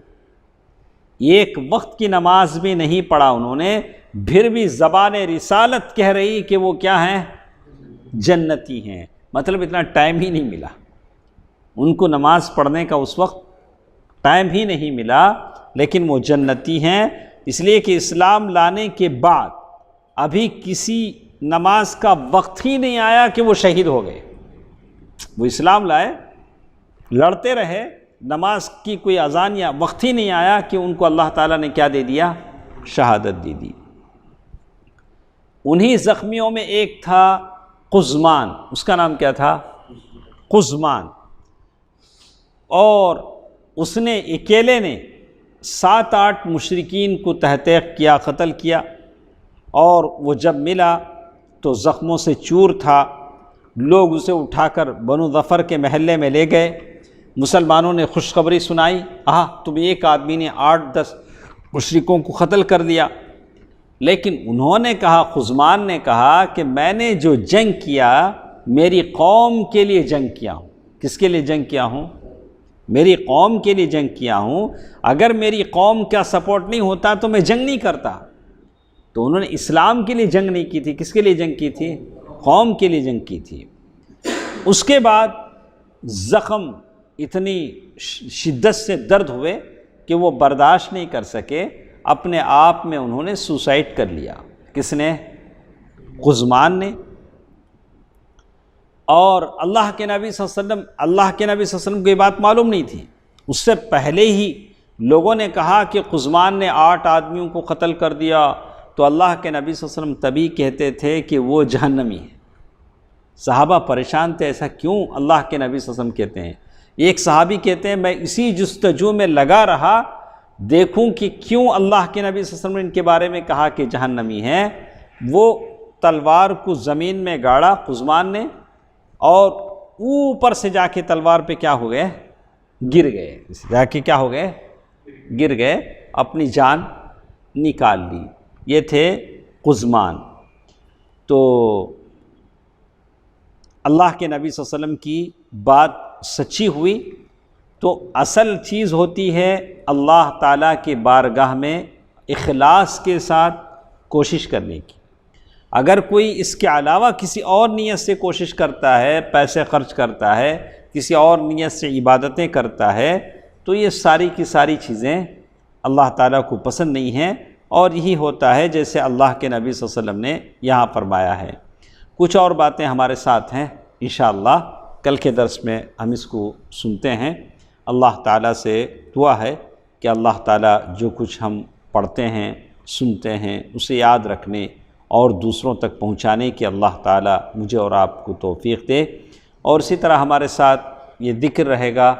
ایک وقت کی نماز بھی نہیں پڑھا انہوں نے، پھر بھی زبان رسالت کہہ رہی کہ وہ کیا ہیں؟ جنتی ہیں۔ مطلب اتنا ٹائم ہی نہیں ملا ان کو نماز پڑھنے کا، اس وقت ٹائم ہی نہیں ملا، لیکن وہ جنتی ہیں، اس لیے کہ اسلام لانے کے بعد ابھی کسی نماز کا وقت ہی نہیں آیا کہ وہ شہید ہو گئے۔ وہ اسلام لائے، لڑتے رہے، نماز کی کوئی اذان یا وقت ہی نہیں آیا کہ ان کو اللہ تعالیٰ نے کیا دے دیا؟ شہادت دے دی۔ انہی زخمیوں میں ایک تھا قزمان، اس کا نام کیا تھا؟ قزمان، اور اس نے اکیلے نے 7-8 مشرکین کو تحقیق کیا، قتل کیا، اور وہ جب ملا تو زخموں سے چور تھا۔ لوگ اسے اٹھا کر بنو ظفر کے محلے میں لے گئے، مسلمانوں نے خوشخبری سنائی، تم ایک آدمی نے 8-10 مشرکوں کو قتل کر دیا۔ لیکن انہوں نے کہا، قزمان نے کہا کہ میں نے جو جنگ کیا میری قوم کے لیے جنگ کیا ہوں۔ کس کے لیے جنگ کیا ہوں؟ میری قوم کے لیے جنگ کیا ہوں۔ اگر میری قوم کا سپورٹ نہیں ہوتا تو میں جنگ نہیں کرتا۔ تو انہوں نے اسلام کے لیے جنگ نہیں کی تھی، کس کے لیے جنگ کی تھی؟ قوم کے لیے جنگ کی تھی۔ اس کے بعد زخم اتنی شدت سے درد ہوئے کہ وہ برداشت نہیں کر سکے، اپنے آپ میں انہوں نے سوسائڈ کر لیا۔ کس نے؟ قزمان نے۔ اور اللہ کے نبی صلی اللہ علیہ وسلم کو یہ بات معلوم نہیں تھی۔ اس سے پہلے ہی لوگوں نے کہا کہ قزمان نے 8 آدمیوں کو قتل کر دیا، تو اللہ کے نبی صلی اللہ علیہ وسلم تبھی کہتے تھے کہ وہ جہنمی ہے۔ صحابہ پریشان تھے، ایسا کیوں اللہ کے نبی صلی اللہ علیہ وسلم کہتے ہیں؟ ایک صحابی کہتے ہیں میں اسی جستجو میں لگا رہا دیکھوں کہ کیوں اللہ کے نبی صلی اللہ علیہ وسلم نے ان کے بارے میں کہا کہ جہنمی ہیں۔ وہ تلوار کو زمین میں گاڑا قزمان نے، اور اوپر سے جا کے تلوار پہ کیا ہو گئے؟ گر گئے، جا کے کیا ہو گئے؟ گر گئے، اپنی جان نکال لی۔ یہ تھے قزمان۔ تو اللہ کے نبی صلی اللہ علیہ وسلم کی بات سچی ہوئی تو اصل چیز ہوتی ہے اللہ تعالیٰ کے بارگاہ میں اخلاص کے ساتھ کوشش کرنے کی۔ اگر کوئی اس کے علاوہ کسی اور نیت سے کوشش کرتا ہے، پیسے خرچ کرتا ہے، کسی اور نیت سے عبادتیں کرتا ہے، تو یہ ساری کی ساری چیزیں اللہ تعالیٰ کو پسند نہیں ہیں، اور یہی ہوتا ہے جیسے اللہ کے نبی صلی اللہ علیہ وسلم نے یہاں فرمایا ہے۔ کچھ اور باتیں ہمارے ساتھ ہیں، انشاءاللہ کل کے درس میں ہم اس کو سنتے ہیں۔ اللہ تعالیٰ سے دعا ہے کہ اللہ تعالیٰ جو کچھ ہم پڑھتے ہیں، سنتے ہیں، اسے یاد رکھنے اور دوسروں تک پہنچانے کی اللہ تعالیٰ مجھے اور آپ کو توفیق دے۔ اور اسی طرح ہمارے ساتھ یہ ذکر رہے گا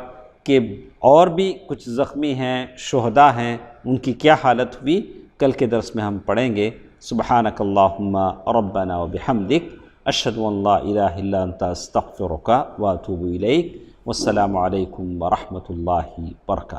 کہ اور بھی کچھ زخمی ہیں، شہداء ہیں، ان کی کیا حالت ہوئی، کل کے درس میں ہم پڑھیں گے۔ سبحانک اللہم ربنا وبحمدک، اشہد ان لا الہ الا انت، استغفرک واتوب الیک۔ والسلام علیکم ورحمۃ اللہ وبرکاتہ۔